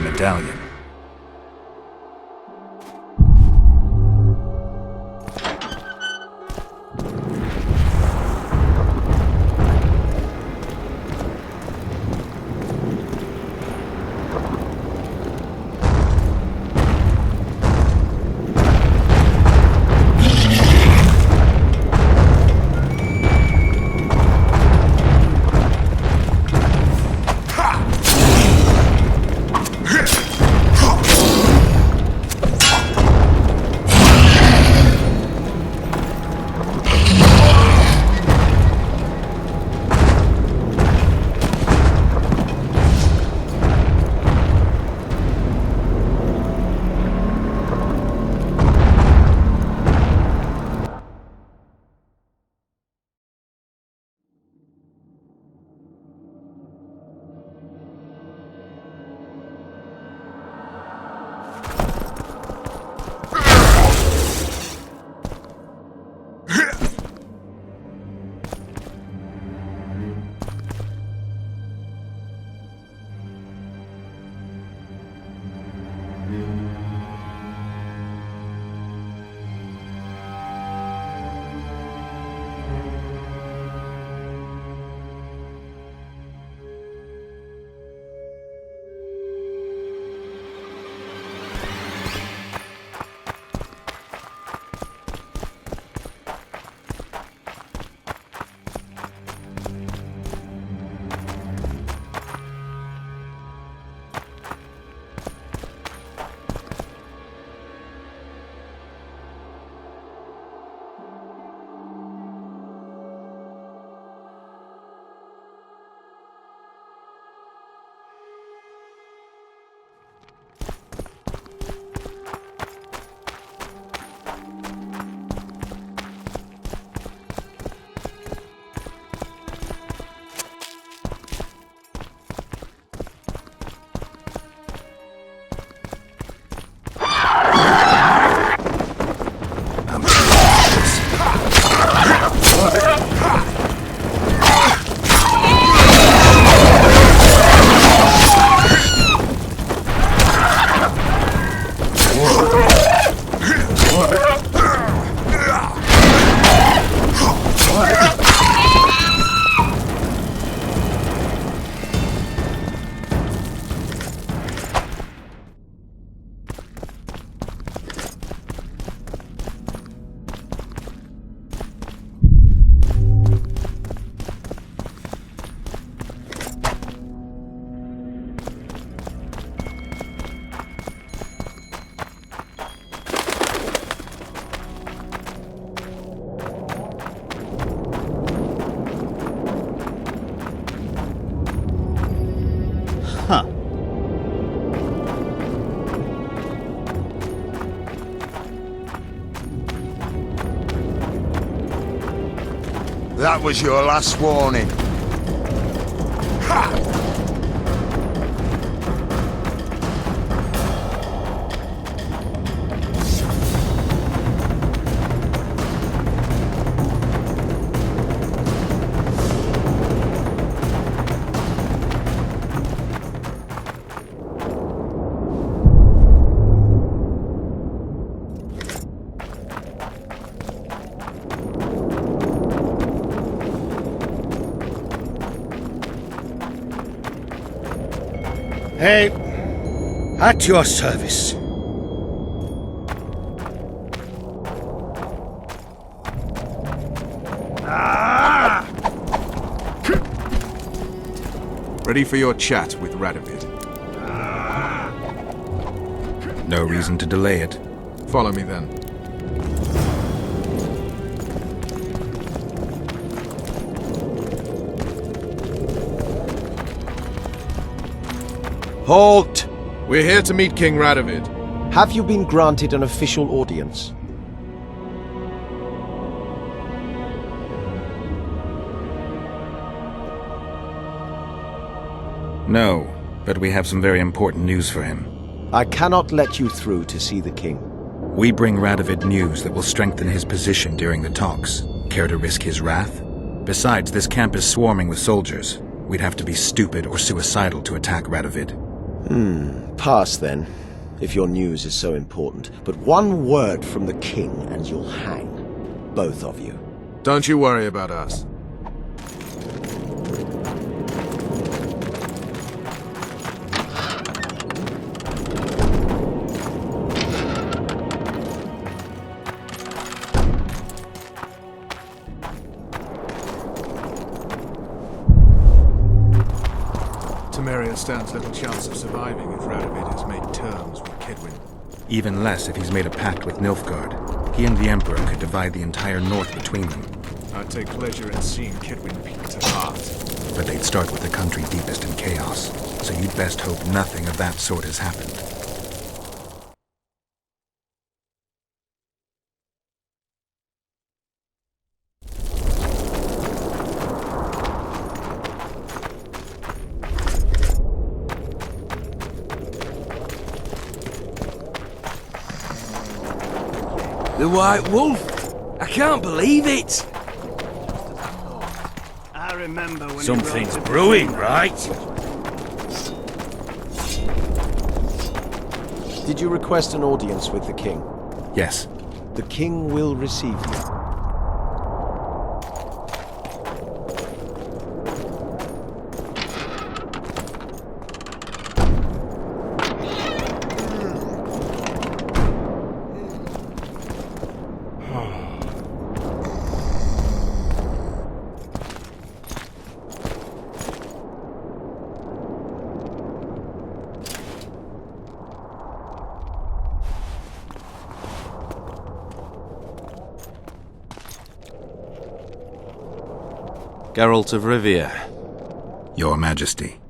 medallion. That was your last warning. Ha! Hey, at your service. Ready for your chat with Radovid. No reason to delay it. Follow me then. Halt! We're here to meet King Radovid. Have you been granted an official audience? No, but we have some very important news for him. I cannot let you through to see the king. We bring Radovid news that will strengthen his position during the talks. Care to risk his wrath? Besides, this camp is swarming with soldiers. We'd have to be stupid or suicidal to attack Radovid. Pass then, if your news is so important. But one word from the king and you'll hang. Both of you. Don't you worry about us. Temeria stands little chance of surviving if Radovid has made terms with Kedwin. Even less if he's made a pact with Nilfgaard. He and the Emperor could divide the entire north between them. I'd take pleasure in seeing Kedwin beat to heart. But they'd start with the country deepest in chaos, so you'd best hope nothing of that sort has happened. The White Wolf? I can't believe it! I remember when Something's brewing, right? Did you request an audience with the king? Yes. The king will receive you. Geralt of Rivia. Your Majesty.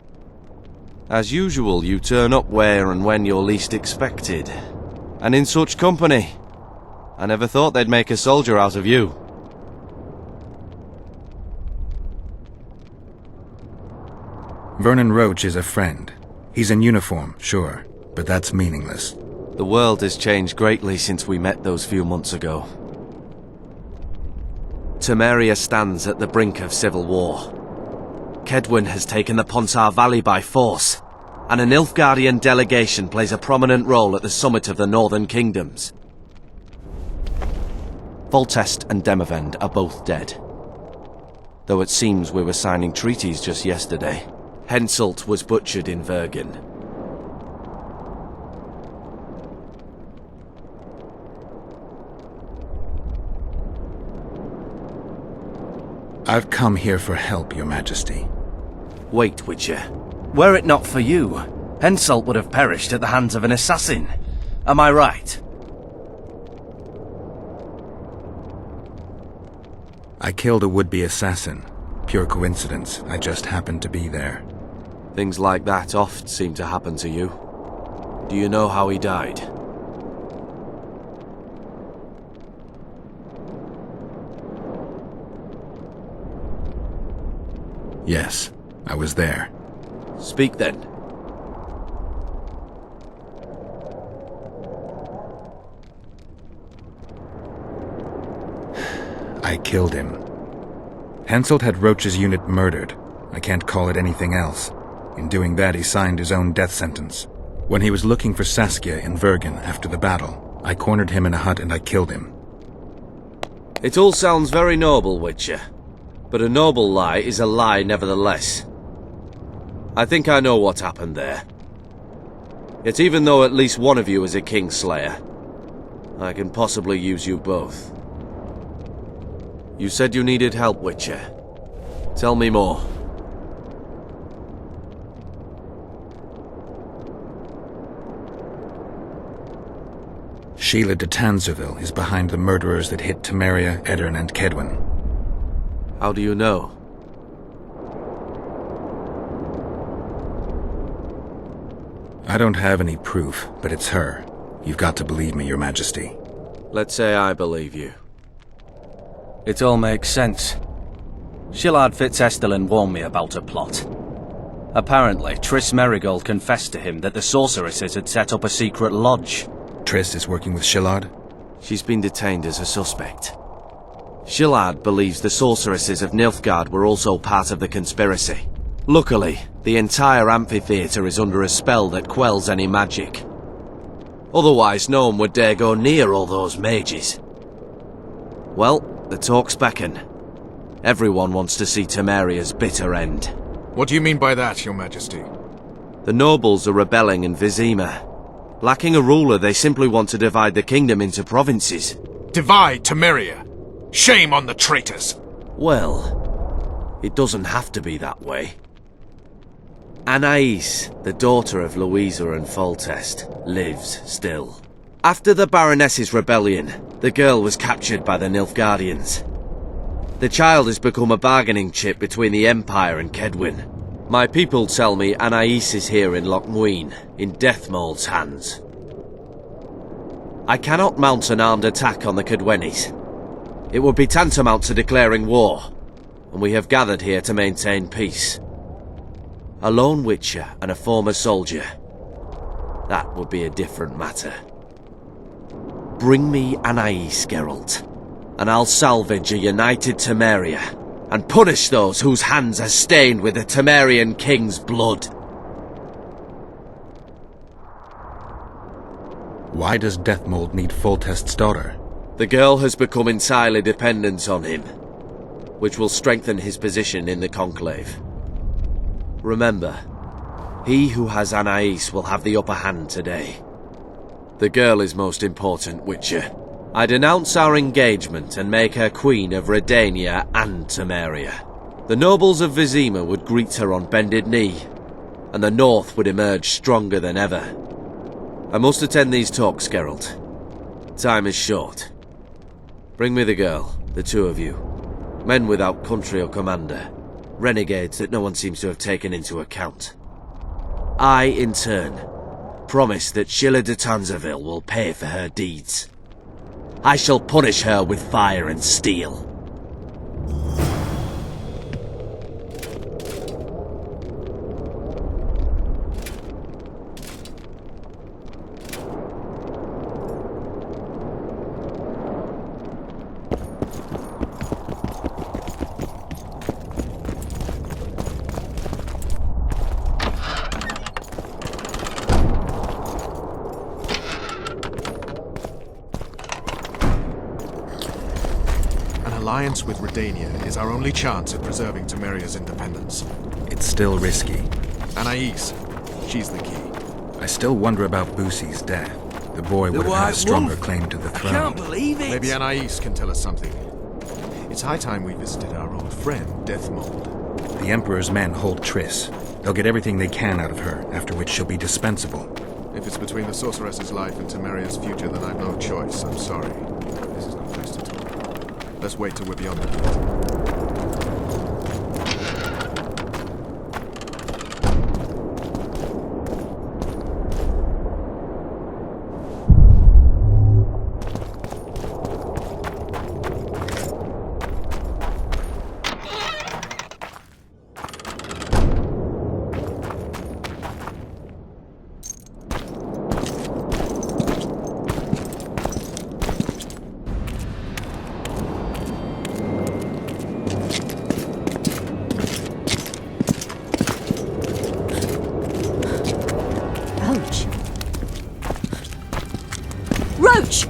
As usual, you turn up where and when you're least expected. And in such company. I never thought they'd make a soldier out of you. Vernon Roach is a friend. He's in uniform, sure, but that's meaningless. The world has changed greatly since we met those few months ago. Temeria stands at the brink of civil war. Kedwin has taken the Ponsar Valley by force, and a Nilfgaardian delegation plays a prominent role at the summit of the Northern Kingdoms. Foltest and Demavend are both dead. Though it seems we were signing treaties just yesterday. Henselt was butchered in Vergen. I've come here for help, Your Majesty. Wait, Witcher. Were it not for you, Henselt would have perished at the hands of an assassin. Am I right? I killed a would-be assassin. Pure coincidence. I just happened to be there. Things like that oft seem to happen to you. Do you know how he died? Yes, I was there. Speak then. I killed him. Henselt had Roach's unit murdered. I can't call it anything else. In doing that, he signed his own death sentence. When he was looking for Saskia in Vergen after the battle, I cornered him in a hut and I killed him. It all sounds very noble, Witcher. But a noble lie is a lie nevertheless. I think I know what happened there. Yet even though at least one of you is a Kingslayer, I can possibly use you both. You said you needed help, Witcher. Tell me more. Sheila de Tanzerville is behind the murderers that hit Temeria, Eddern, and Kedwin. How do you know? I don't have any proof, but it's her. You've got to believe me, Your Majesty. Let's say I believe you. It all makes sense. Shillard Fitzestelin warned me about a plot. Apparently, Triss Merigold confessed to him that the sorceresses had set up a secret lodge. Triss is working with Shillard? She's been detained as a suspect. Shillard believes the sorceresses of Nilfgaard were also part of the conspiracy. Luckily, the entire amphitheatre is under a spell that quells any magic. Otherwise, no one would dare go near all those mages. Well, the talk's beckon. Everyone wants to see Temeria's bitter end. What do you mean by that, Your Majesty? The nobles are rebelling in Vizima. Lacking a ruler, they simply want to divide the kingdom into provinces. Divide Temeria! Shame on the traitors! Well, it doesn't have to be that way. Anais, the daughter of Louisa and Foltest, lives still. After the Baroness's rebellion, the girl was captured by the Nilfgaardians. The child has become a bargaining chip between the Empire and Kedwin. My people tell me Anais is here in Lochmuin, in Deathmold's hands. I cannot mount an armed attack on the Kedwenis. It would be tantamount to declaring war, and we have gathered here to maintain peace. A lone witcher and a former soldier. That would be a different matter. Bring me Anais, Geralt, and I'll salvage a united Temeria, and punish those whose hands are stained with the Temerian king's blood. Why does Deathmold need Foltest's daughter? The girl has become entirely dependent on him, which will strengthen his position in the Conclave. Remember, he who has Anais will have the upper hand today. The girl is most important, Witcher. I denounce our engagement and make her Queen of Redania and Temeria. The nobles of Vizima would greet her on bended knee, and the North would emerge stronger than ever. I must attend these talks, Geralt. Time is short. Bring me the girl, the two of you. Men without country or commander. Renegades that no one seems to have taken into account. I, in turn, promise that Sheila de Tanzaville will pay for her deeds. I shall punish her with fire and steel. Alliance with Redania is our only chance at preserving Temeria's independence. It's still risky. Anais, she's the key. I still wonder about Boosie's death. The boy would have had a stronger claim to the throne. I can't believe it! Maybe Anais can tell us something. It's high time we visited our old friend, Deathmold. The Emperor's men hold Triss. They'll get everything they can out of her, after which she'll be dispensable. If it's between the sorceress's life and Temeria's future, then I've no choice. I'm sorry. This is no place to talk. Let's wait till we're beyond the gate. Roach!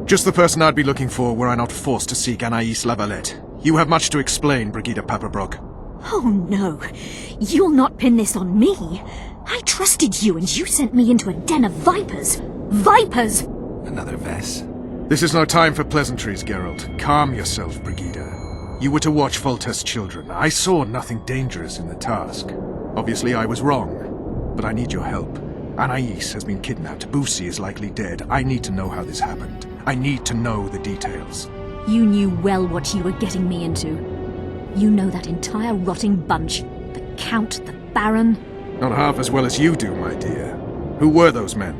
Just the person I'd be looking for were I not forced to seek Anais Lavalette. You have much to explain, Brigida Paperbrook. Oh no, you'll not pin this on me. I trusted you and you sent me into a den of vipers. Vipers! Another Vess? This is no time for pleasantries, Geralt. Calm yourself, Brigida. You were to watch Foltest's children. I saw nothing dangerous in the task. Obviously I was wrong, but I need your help. Anais has been kidnapped. Boosie is likely dead. I need to know how this happened. I need to know the details. You knew well what you were getting me into. You know that entire rotting bunch. The Count, the Baron. Not half as well as you do, my dear. Who were those men?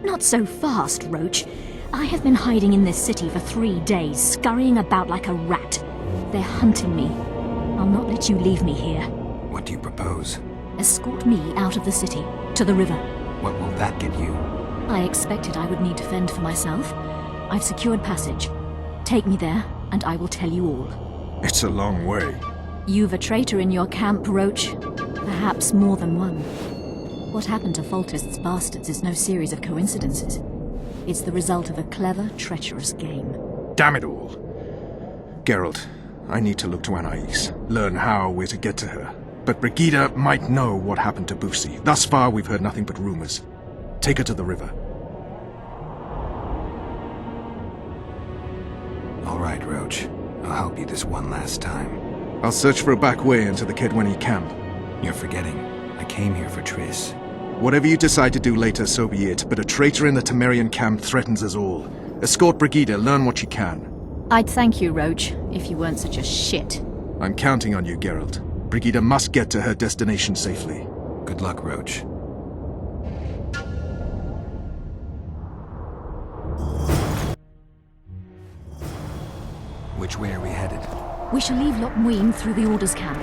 Not so fast, Roach. I have been hiding in this city for 3 days, scurrying about like a rat. They're hunting me. I'll not let you leave me here. What do you propose? Escort me out of the city, to the river. What will that get you? I expected I would need to fend for myself. I've secured passage. Take me there, and I will tell you all. It's a long way. You've a traitor in your camp, Roach. Perhaps more than one. What happened to Foltest's bastards is no series of coincidences. It's the result of a clever, treacherous game. Damn it all. Geralt, I need to look to Anais, learn how we're to get to her. But Brigida might know what happened to Boosie. Thus far, we've heard nothing but rumors. Take her to the river. All right, Roach. I'll help you this one last time. I'll search for a back way into the Kedwenny camp. You're forgetting. I came here for Triss. Whatever you decide to do later, so be it, but a traitor in the Temerian camp threatens us all. Escort Brigida, learn what you can. I'd thank you, Roach, if you weren't such a shit. I'm counting on you, Geralt. Brigida must get to her destination safely. Good luck, Roach. Which way are we headed? We shall leave Loch Muin through the Order's camp.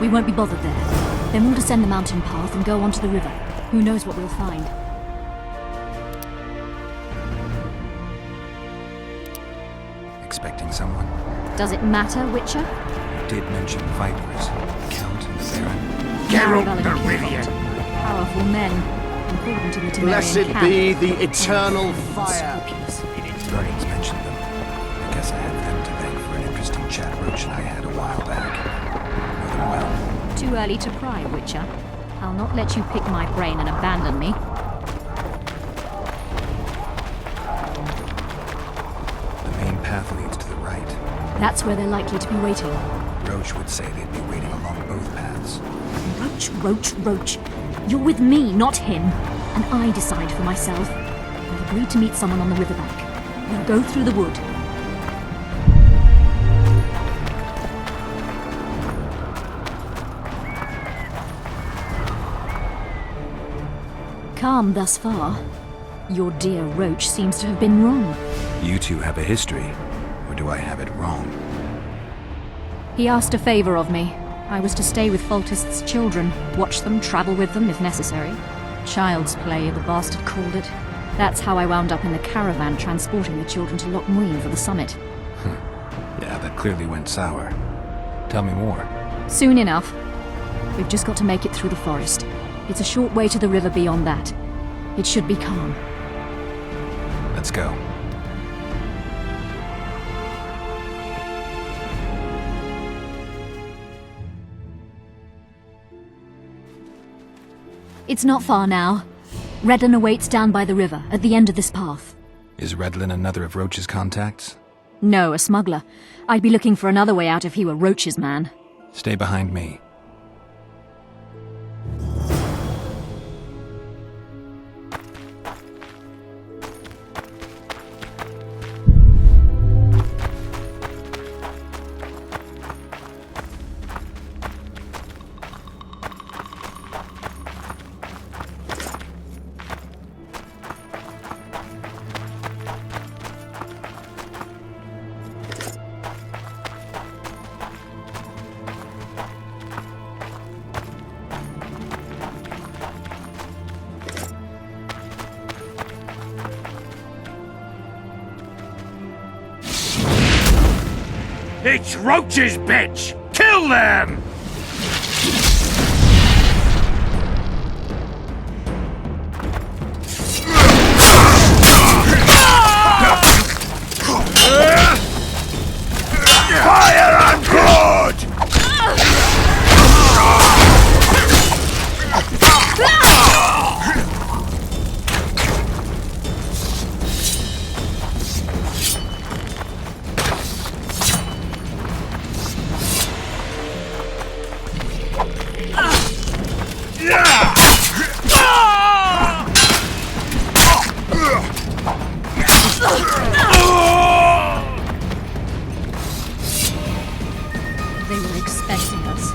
We won't be bothered there. Then we'll descend the mountain path and go onto the river. Who knows what we'll find. Expecting someone? Does it matter, Witcher? Did mention Vipers, the Count and the Baron. Geralt the Rivian. Powerful men, important to the Temerian Blessed camp. be the eternal fire. Scrupulous. Vernon's mentioned them. I guess I had them to thank for an interesting chat Roach and I had a while back. Know them well. Too early to pry, Witcher. I'll not let you pick my brain and abandon me. The main path leads to the right. That's where they're likely to be waiting. Roach would say they'd be waiting along both paths. Roach. You're with me, not him. And I decide for myself. I've agreed to meet someone on the riverbank. We'll go through the wood. Calm thus far. Your dear Roach seems to have been wrong. You two have a history, or do I have it wrong? He asked a favor of me. I was to stay with Foltest's children, watch them, travel with them if necessary. Child's play, the bastard called it. That's how I wound up in the caravan transporting the children to Loch Muin for the summit. Yeah, that clearly went sour. Tell me more. Soon enough. We've just got to make it through the forest. It's a short way to the river beyond that. It should be calm. Let's go. It's not far now. Redlin awaits down by the river, at the end of this path. Is Redlin another of Roach's contacts? No, a smuggler. I'd be looking for another way out if he were Roach's man. Stay behind me. It's Roach's bitch! Kill them! Fire and blood! They were expecting us.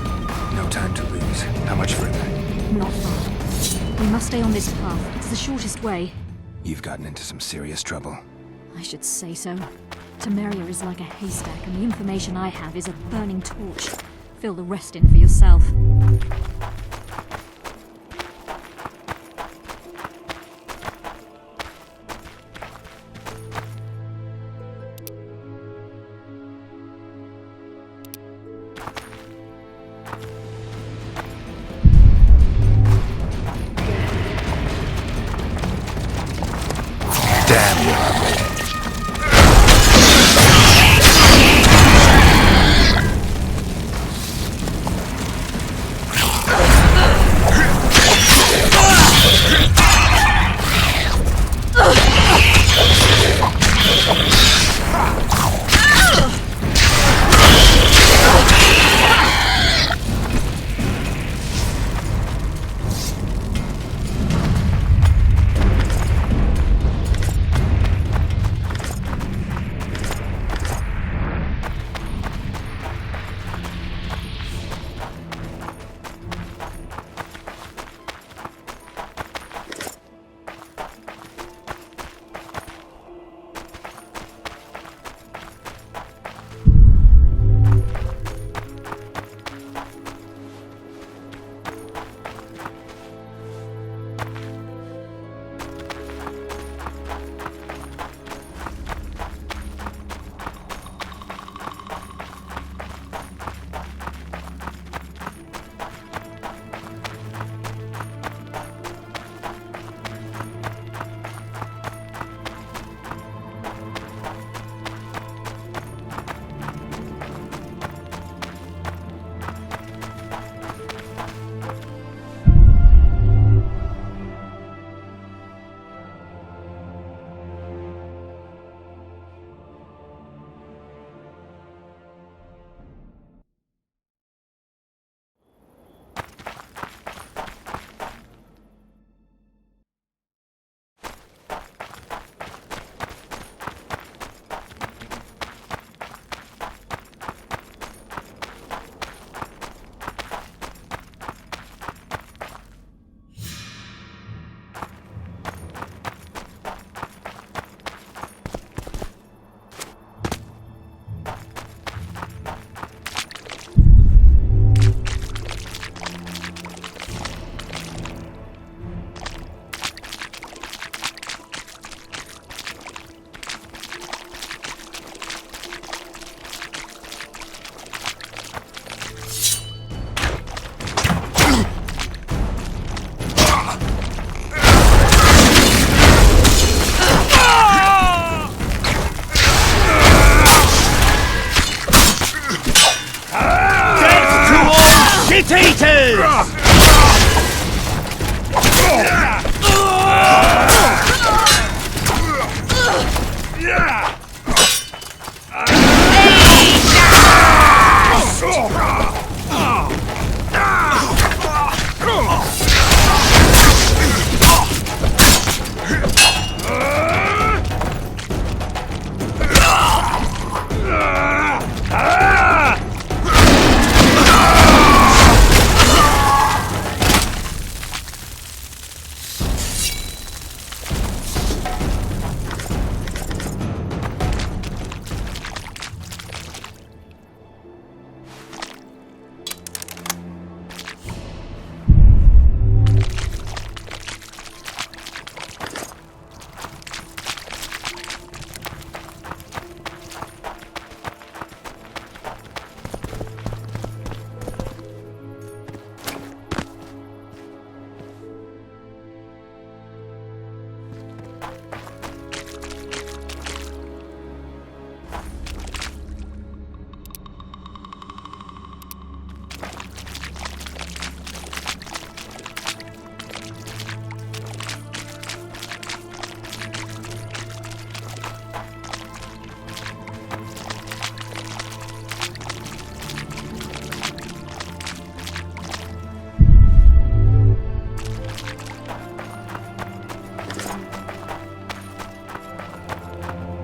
No time to lose. How much further? Not far. We must stay on this path. It's the shortest way. You've gotten into some serious trouble. I should say so. Temeria is like a haystack, and the information I have is a burning torch. Fill the rest in for yourself.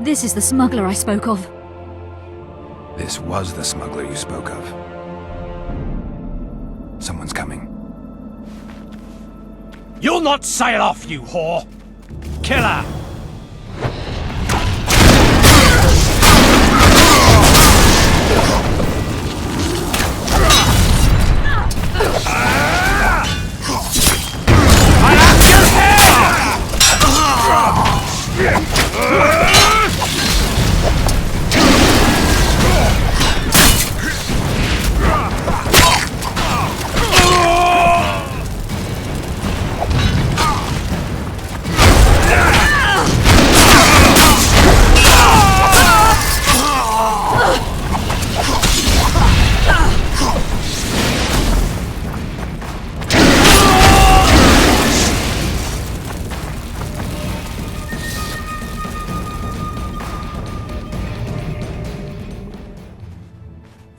This is the smuggler I spoke of. This was the smuggler you spoke of. Someone's coming. You'll not sail off, you whore! Kill her!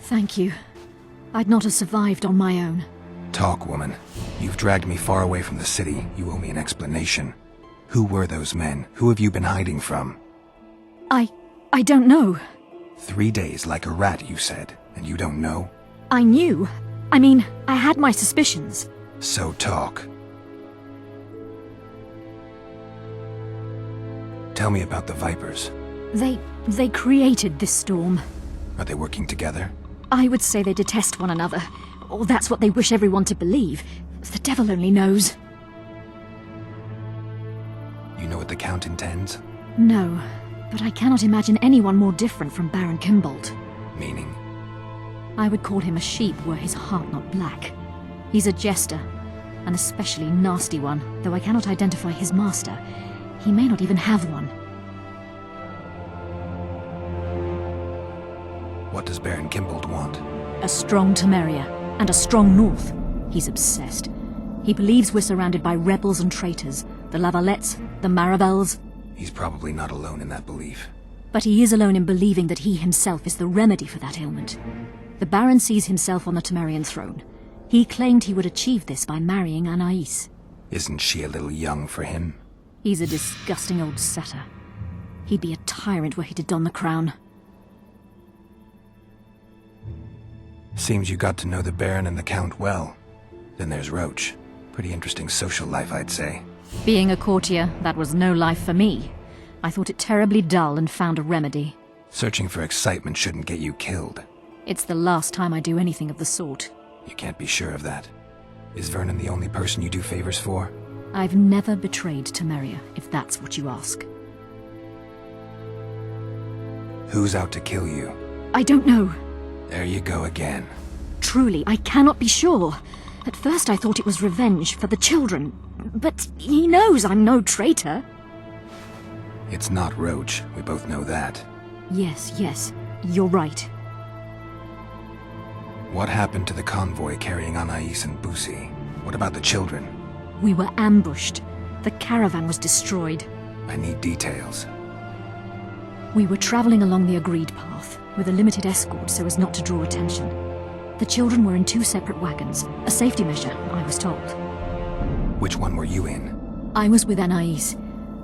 Thank you. I'd not have survived on my own. Talk, woman. You've dragged me far away from the city. You owe me an explanation. Who were those men? Who have you been hiding from? I don't know. 3 days like a rat, you said, and you don't know? I knew. I mean, I had my suspicions. So talk. Tell me about the Vipers. They created this storm. Are they working together? I would say they detest one another. Or that's what they wish everyone to believe. The devil only knows. You know what the Count intends? No, but I cannot imagine anyone more different from Baron Kimbold. Meaning? I would call him a sheep were his heart not black. He's a jester, an especially nasty one, though I cannot identify his master. He may not even have one. What does Baron Kimbold want? A strong Temeria, and a strong North. He's obsessed. He believes we're surrounded by rebels and traitors, the Lavalettes, the Marabels. He's probably not alone in that belief. But he is alone in believing that he himself is the remedy for that ailment. The Baron sees himself on the Temerian throne. He claimed he would achieve this by marrying Anais. Isn't she a little young for him? He's a disgusting old setter. He'd be a tyrant were he to don the crown. Seems you got to know the Baron and the Count well. Then there's Roach. Pretty interesting social life, I'd say. Being a courtier, that was no life for me. I thought it terribly dull and found a remedy. Searching for excitement shouldn't get you killed. It's the last time I do anything of the sort. You can't be sure of that. Is Vernon the only person you do favors for? I've never betrayed Temeria, if that's what you ask. Who's out to kill you? I don't know. There you go again. Truly, I cannot be sure. At first I thought it was revenge for the children. But he knows I'm no traitor. It's not Roach, we both know that. Yes, you're right. What happened to the convoy carrying Anais and Busi? What about the children? We were ambushed. The caravan was destroyed. I need details. We were traveling along the agreed path, with a limited escort so as not to draw attention. The children were in 2 separate wagons, a safety measure, I was told. Which one were you in? I was with Anais.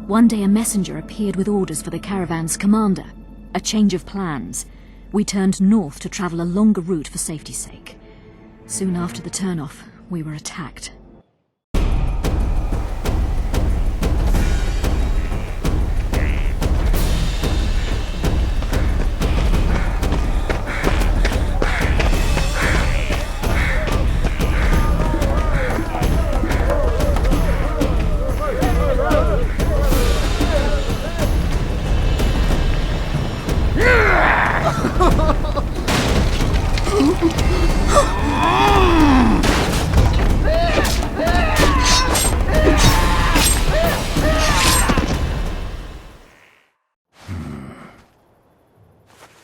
One day a messenger appeared with orders for the caravan's commander. A change of plans. We turned north to travel a longer route for safety's sake. Soon after the turnoff, we were attacked.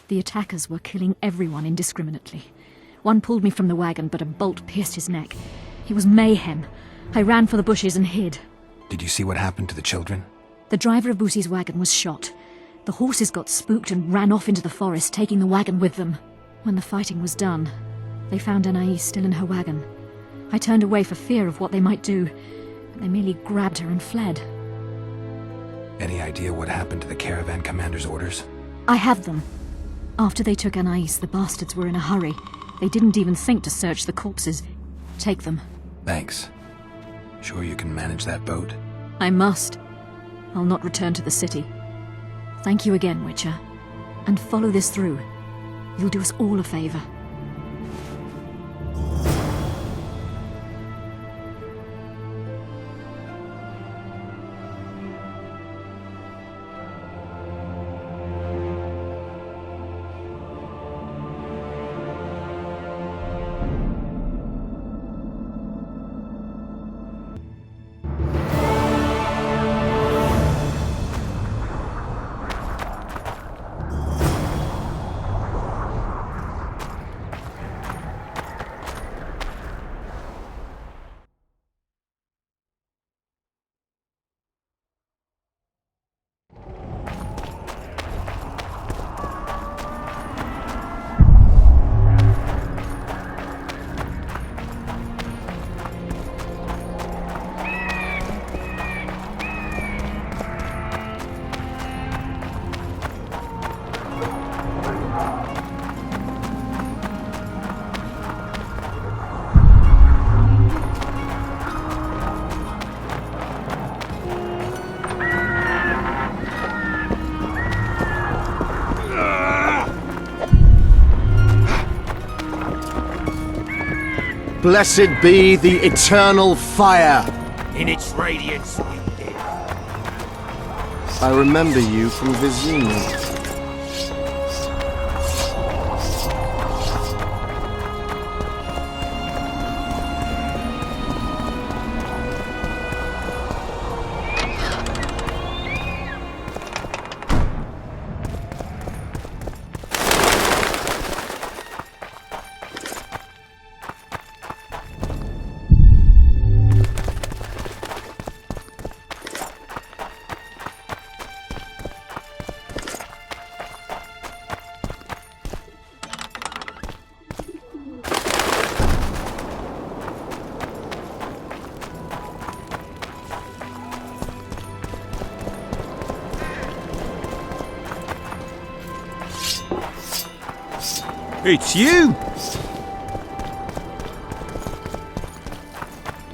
The attackers were killing everyone indiscriminately. One pulled me from the wagon, but a bolt pierced his neck. It was mayhem. I ran for the bushes and hid. Did you see what happened to the children? The driver of Boosie's wagon was shot. The horses got spooked and ran off into the forest, taking the wagon with them. When the fighting was done, they found Anais still in her wagon. I turned away for fear of what they might do, but they merely grabbed her and fled. Any idea what happened to the caravan commander's orders? I have them. After they took Anais, the bastards were in a hurry. They didn't even think to search the corpses. Take them. Thanks. Sure you can manage that boat? I must. I'll not return to the city. Thank you again, Witcher. And follow this through. You'll do us all a favor. Blessed be the eternal fire. In its radiance, indeed. I remember you from Vizima. It's you!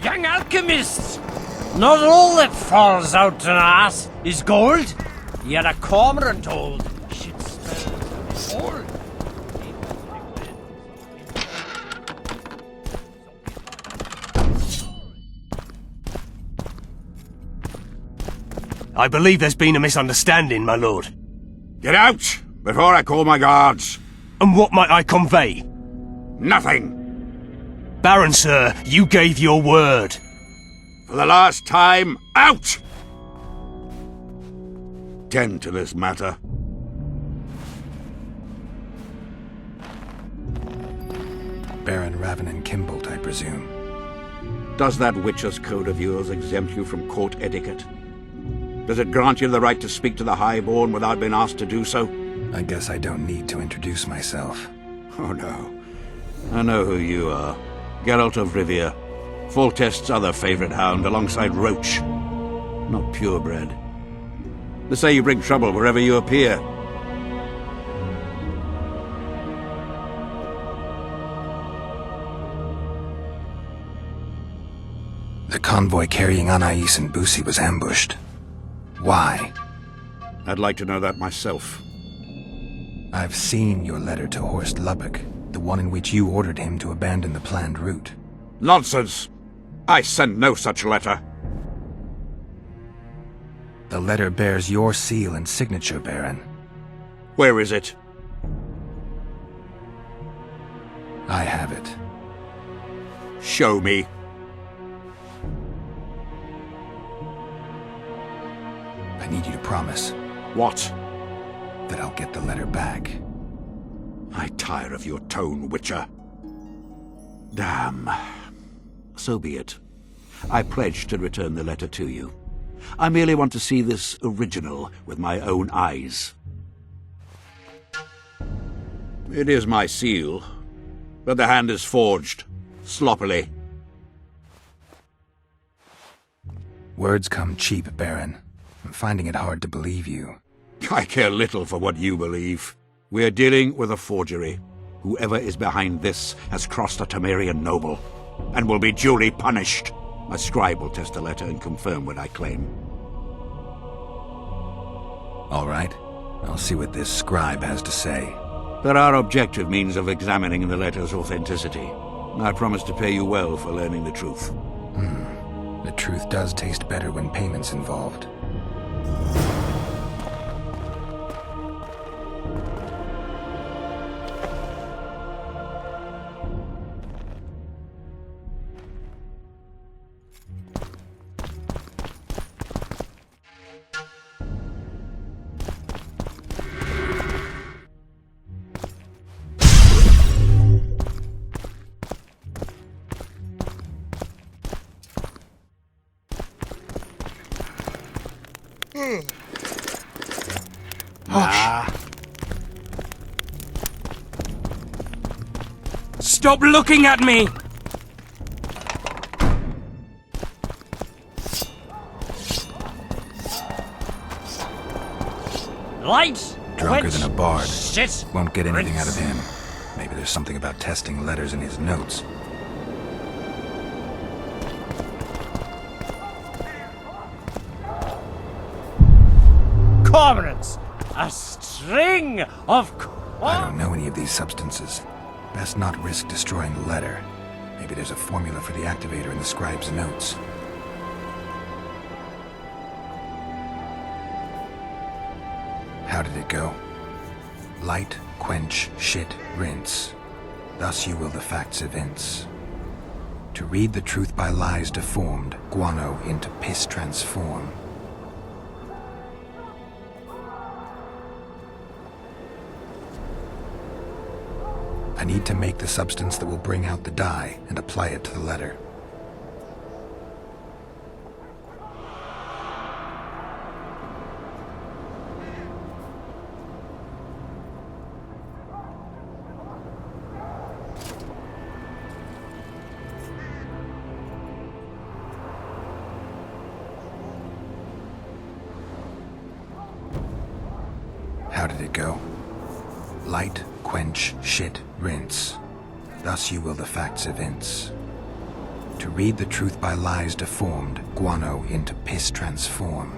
Young alchemists! Not all that falls out an ass is gold. Yet a cormorant told shit smells old. I believe there's been a misunderstanding, my lord. Get out, before I call my guards. And what might I convey? Nothing. Baron, sir, you gave your word. For the last time, out! Tend to this matter. Baron Ravenin Kimbolt, I presume. Does that Witcher's code of yours exempt you from court etiquette? Does it grant you the right to speak to the Highborn without being asked to do so? I guess I don't need to introduce myself. Oh no. I know who you are. Geralt of Rivia. Foltest's other favorite hound alongside Roach. Not purebred. They say you bring trouble wherever you appear. The convoy carrying Anais and Busi was ambushed. Why? I'd like to know that myself. I've seen your letter to Horst Lubbock, the one in which you ordered him to abandon the planned route. Nonsense! I sent no such letter. The letter bears your seal and signature, Baron. Where is it? I have it. Show me. I need you to promise What? that I'll get the letter back. I tire of your tone, Witcher. Damn. So be it. I pledge to return the letter to you. I merely want to see this original with my own eyes. It is my seal, but the hand is forged, sloppily. Words come cheap, Baron. I'm finding it hard to believe you. I care little for what you believe. We are dealing with a forgery. Whoever is behind this has crossed a Temerian noble, and will be duly punished. My scribe will test the letter and confirm what I claim. All right. I'll see what this scribe has to say. There are objective means of examining the letter's authenticity. I promise to pay you well for learning the truth. The truth does taste better when payment's involved. Stop looking at me! Lights! Drunker than a bard. Shit! Won't get anything out of him. Maybe there's something about testing letters in his notes. Cormorants! A string of I don't know any of these substances. Best not risk destroying the letter. Maybe there's a formula for the activator in the scribe's notes. How did it go? Light, quench, shit, rinse. Thus you will the facts evince. To read the truth by lies deformed, guano into piss transform. I need to make the substance that will bring out the dye and apply it to the letter. How did it go? Light, quench, shit, rinse. Thus you will the facts evince. To read the truth by lies deformed, guano into piss transform.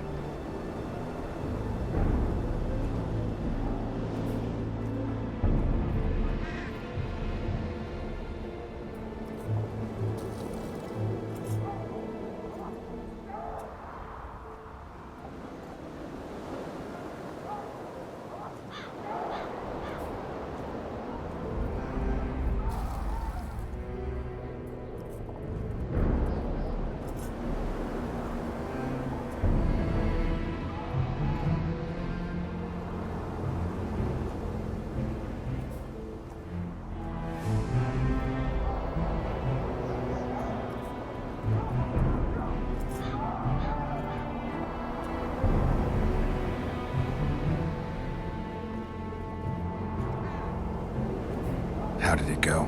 How did it go?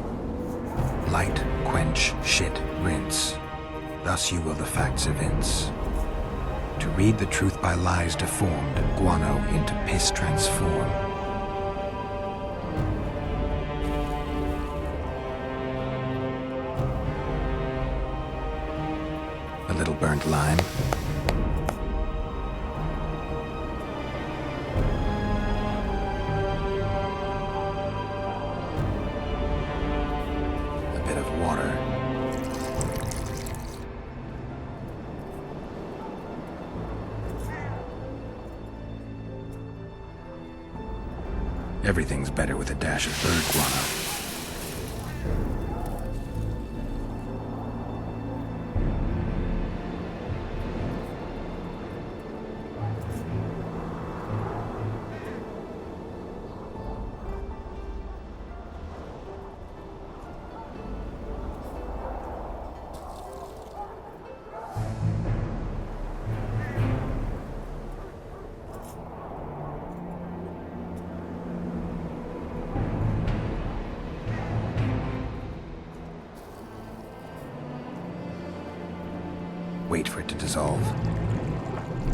Light, quench, shit, rinse. Thus you will the facts evince. To read the truth by lies deformed, guano into piss transform. A little burnt lime. Everything's better with a dash of bird guano. Wait for it to dissolve.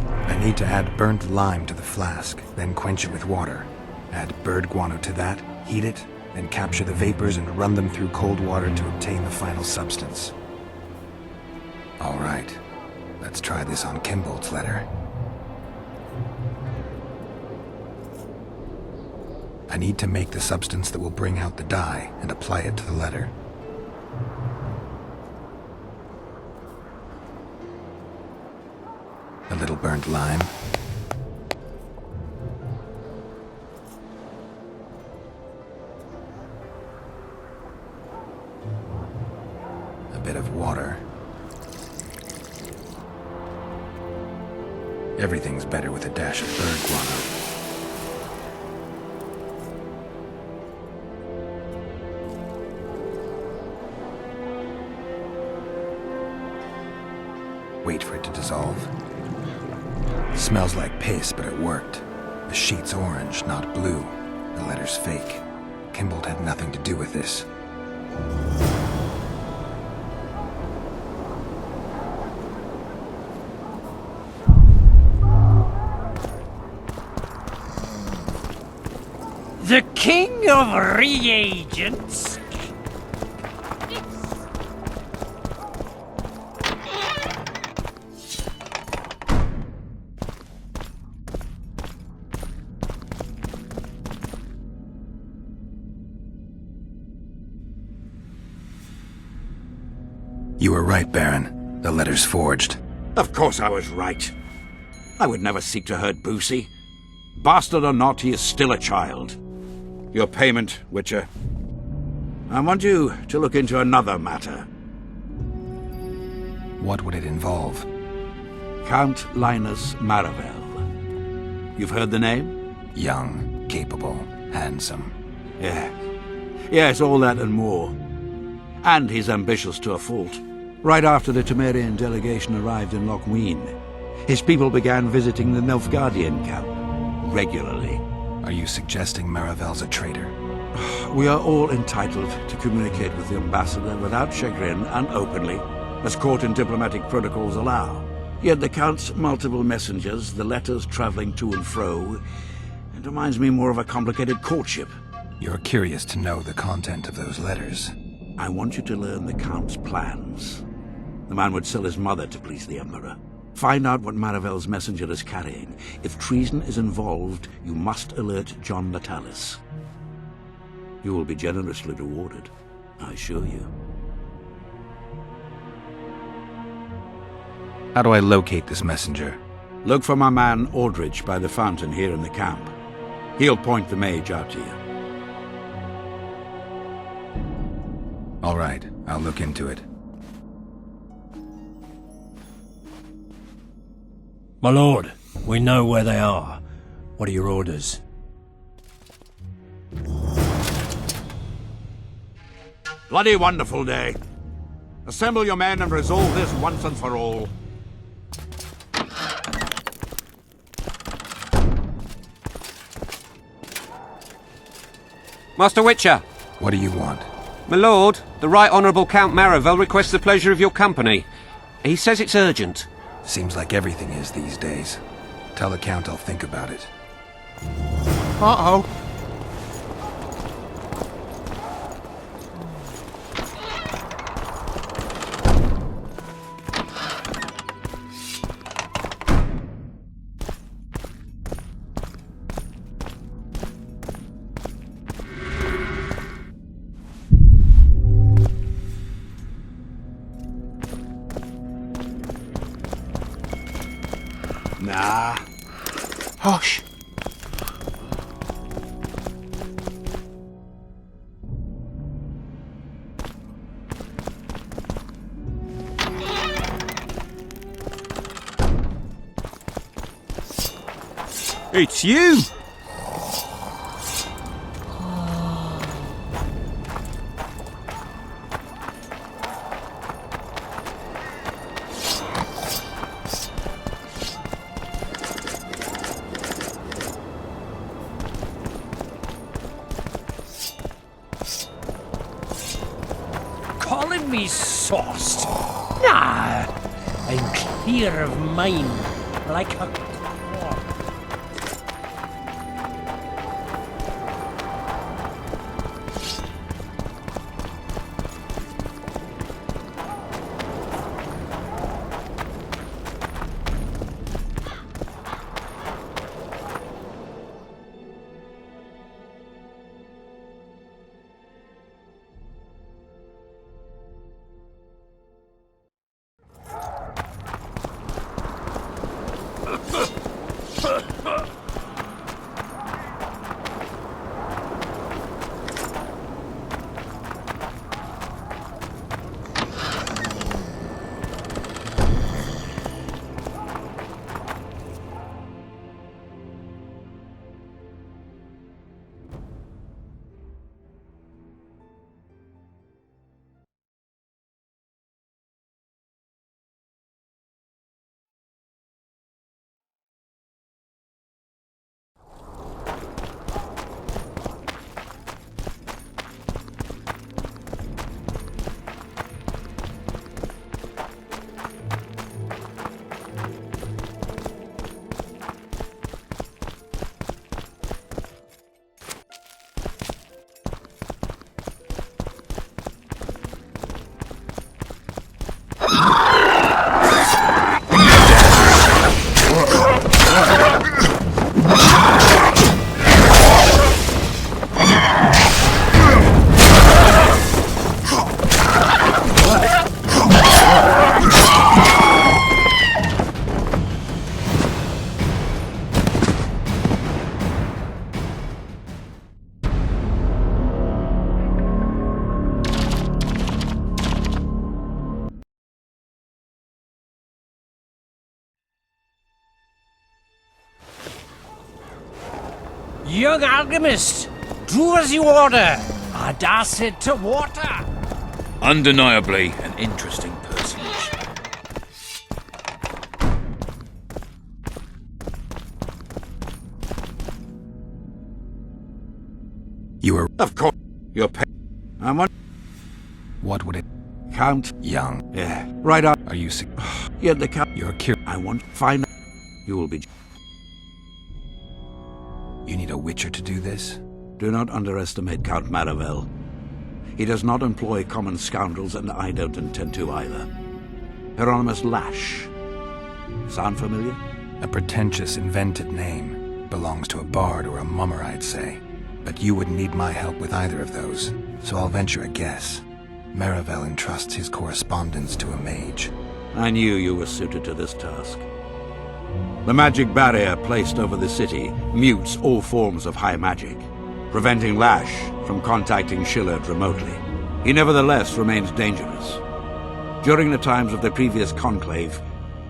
I need to add burnt lime to the flask, then quench it with water. Add bird guano to that, heat it, then capture the vapors and run them through cold water to obtain the final substance. All right, let's try this on Kimbold's letter. I need to make the substance that will bring out the dye and apply it to the letter. A little burnt lime. A bit of water. Everything's better with a dash of bird guano. Wait for it to dissolve. Smells like piss, but it worked. The sheet's orange, not blue. The letter's fake. Kimbold had nothing to do with this. The king of reagents? You were right, Baron. The letter's forged. Of course I was right. I would never seek to hurt Boosie. Bastard or not, he is still a child. Your payment, Witcher. I want you to look into another matter. What would it involve? Count Linus Maravel. You've heard the name? Young, capable, handsome. Yes, all that and more. And he's ambitious to a fault. Right after the Temerian delegation arrived in Lochween, his people began visiting the Nilfgaardian camp regularly. Are you suggesting Maravel's a traitor? We are all entitled to communicate with the ambassador without chagrin and openly, as court and diplomatic protocols allow. Yet the Count's multiple messengers, the letters traveling to and fro, it reminds me more of a complicated courtship. You're curious to know the content of those letters. I want you to learn the Count's plans. The man would sell his mother to please the Emperor. Find out what Maravel's messenger is carrying. If treason is involved, you must alert John Natalis. You will be generously rewarded, I assure you. How do I locate this messenger? Look for my man Aldrich by the fountain here in the camp. He'll point the mage out to you. All right, I'll look into it. My lord, we know where they are. What are your orders? Bloody wonderful day. Assemble your men and resolve this once and for all. Master Witcher! What do you want? My lord, the Right Honourable Count Maravel requests the pleasure of your company. He says it's urgent. Seems like everything is these days. Tell the Count I'll think about it. Uh-oh. Nah. Hush. It's you! Calling me sauced? Nah, I'm clear of mind, like a cork. Young alchemist, do as you order. I'd ask it to water. Undeniably an interesting personage. You were... Of course. You're I'm on... What would it... Count. Young. Yeah. Right on. Are you sick? Yeah, the count. You're curious. I want... Find... You will be... You need a witcher to do this? Do not underestimate Count Maravel. He does not employ common scoundrels, and I don't intend to either. Hieronymus Lash. Sound familiar? A pretentious, invented name. Belongs to a bard or a mummer, I'd say. But you wouldn't need my help with either of those, so I'll venture a guess. Maravel entrusts his correspondence to a mage. I knew you were suited to this task. The magic barrier placed over the city mutes all forms of high magic, preventing Lash from contacting Shillard remotely. He nevertheless remains dangerous. During the times of the previous conclave,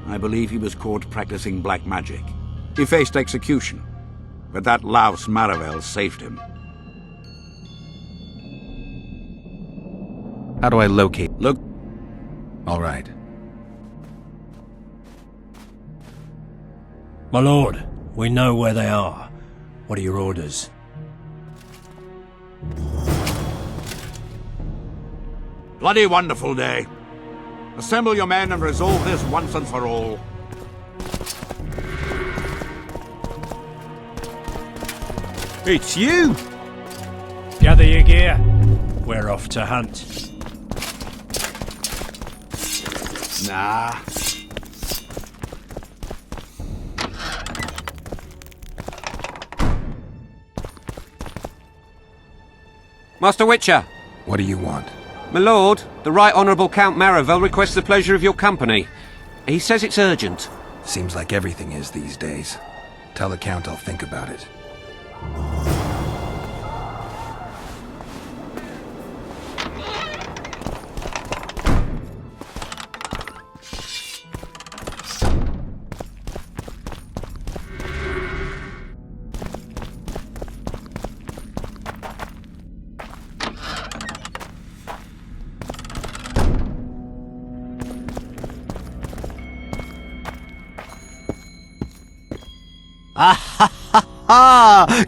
I believe he was caught practicing black magic. He faced execution, but that louse Maravel saved him. How do I locate? Look. All right. My lord, we know where they are. What are your orders? Bloody wonderful day. Assemble your men and resolve this once and for all. It's you! Gather your gear. We're off to hunt. Nah. Master Witcher! What do you want? My lord, the Right Honourable Count Maravel requests the pleasure of your company. He says it's urgent. Seems like everything is these days. Tell the Count I'll think about it.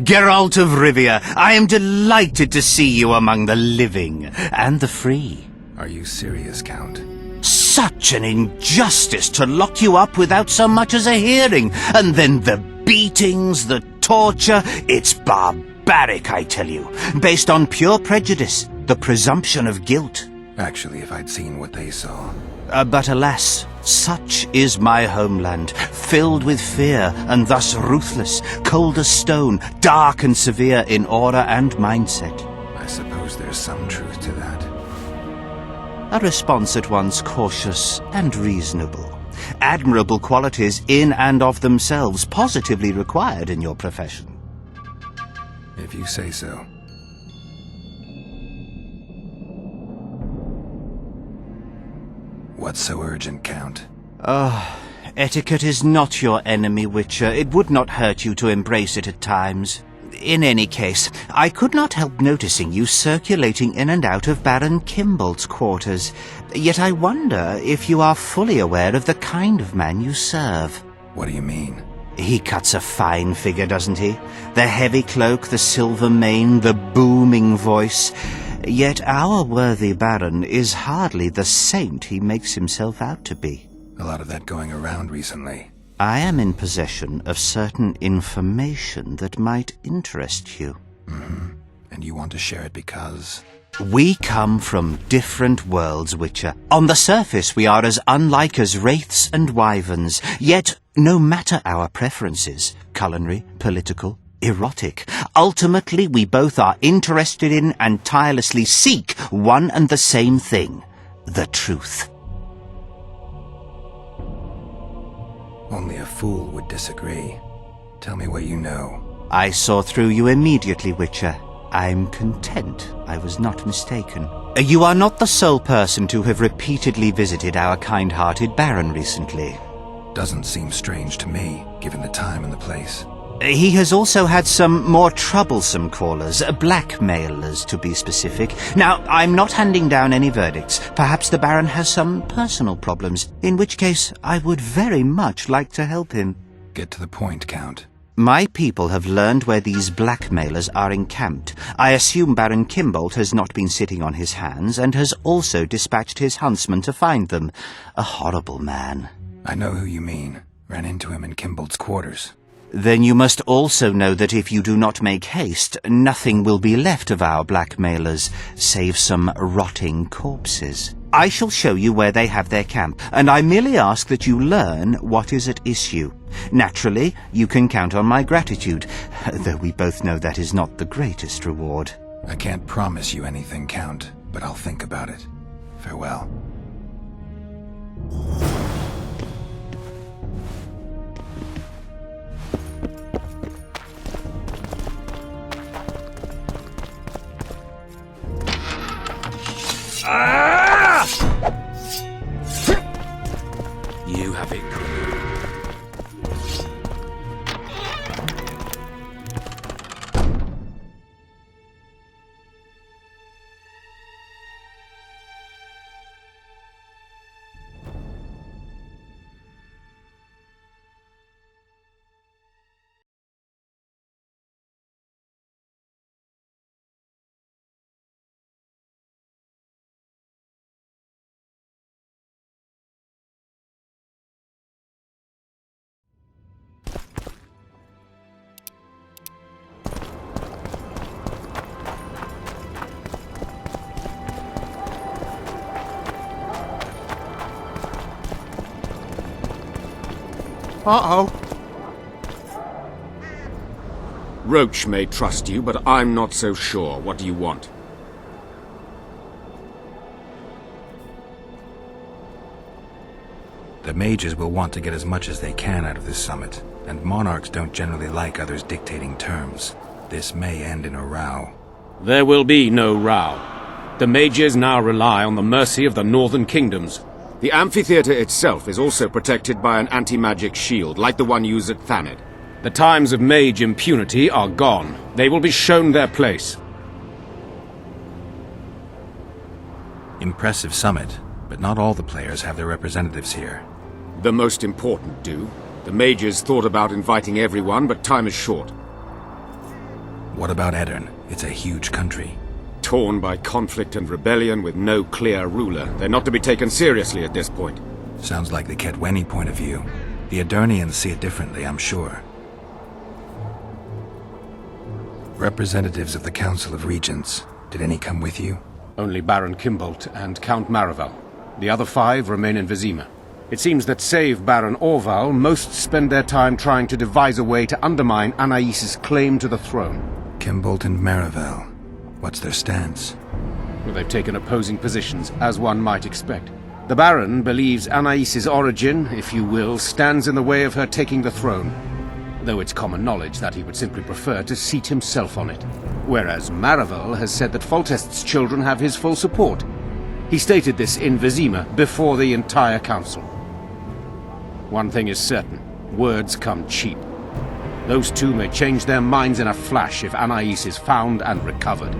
Geralt of Rivia, I am delighted to see you among the living and the free. Are you serious, Count? Such an injustice to lock you up without so much as a hearing, and then the beatings, the torture. It's barbaric, I tell you, based on pure prejudice, the presumption of guilt. Actually, if I'd seen what they saw... But alas, such is my homeland, filled with fear and thus ruthless, cold as stone, dark and severe in aura and mindset. I suppose there's some truth to that. A response at once cautious and reasonable. Admirable qualities in and of themselves, positively required in your profession. If you say so. What's so urgent, Count? Etiquette is not your enemy, Witcher. It would not hurt you to embrace it at times. In any case, I could not help noticing you circulating in and out of Baron Kimbolt's quarters. Yet I wonder if you are fully aware of the kind of man you serve. What do you mean? He cuts a fine figure, doesn't he? The heavy cloak, the silver mane, the booming voice... Yet our worthy Baron is hardly the saint he makes himself out to be. A lot of that going around recently. I am in possession of certain information that might interest you. Mm-hmm. And you want to share it because... We come from different worlds, Witcher. On the surface we are as unlike as wraiths and wyverns, yet no matter our preferences, culinary, political, erotic, ultimately we both are interested in and tirelessly seek one and the same thing, the truth. Only a fool would disagree. Tell me what you know. I saw through you immediately, Witcher. I'm content I was not mistaken. You are not the sole person to have repeatedly visited our kind-hearted Baron recently. Doesn't seem strange to me, given the time and the place. He has also had some more troublesome callers, blackmailers to be specific. Now, I'm not handing down any verdicts. Perhaps the Baron has some personal problems, in which case I would very much like to help him. Get to the point, Count. My people have learned where these blackmailers are encamped. I assume Baron Kimbolt has not been sitting on his hands and has also dispatched his huntsman to find them. A horrible man. I know who you mean. Ran into him in Kimbolt's quarters. Then you must also know that if you do not make haste, nothing will be left of our blackmailers, save some rotting corpses. I shall show you where they have their camp, and I merely ask that you learn what is at issue. Naturally, you can count on my gratitude, though we both know that is not the greatest reward. I can't promise you anything, Count, but I'll think about it. Farewell. You have it good. Uh-oh. Roach may trust you, but I'm not so sure. What do you want? The mages will want to get as much as they can out of this summit, and monarchs don't generally like others dictating terms. This may end in a row. There will be no row. The mages now rely on the mercy of the northern kingdoms. The amphitheater itself is also protected by an anti-magic shield, like the one used at Thanid. The times of mage impunity are gone. They will be shown their place. Impressive summit, but not all the players have their representatives here. The most important do. The mages thought about inviting everyone, but time is short. What about Eddern? It's a huge country. Torn by conflict and rebellion with no clear ruler. They're not to be taken seriously at this point. Sounds like the Ketweni point of view. The Edirnians see it differently, I'm sure. Representatives of the Council of Regents. Did any come with you? Only Baron Kimbolt and Count Maravel. The other 5 remain in Vizima. It seems that save Baron Orval, most spend their time trying to devise a way to undermine Anais' claim to the throne. Kimbolt and Maravel. What's their stance? Well, they've taken opposing positions, as one might expect. The Baron believes Anais' origin, if you will, stands in the way of her taking the throne, though it's common knowledge that he would simply prefer to seat himself on it. Whereas Maravel has said that Foltest's children have his full support. He stated this in Vizima before the entire council. One thing is certain, words come cheap. Those two may change their minds in a flash if Anais is found and recovered.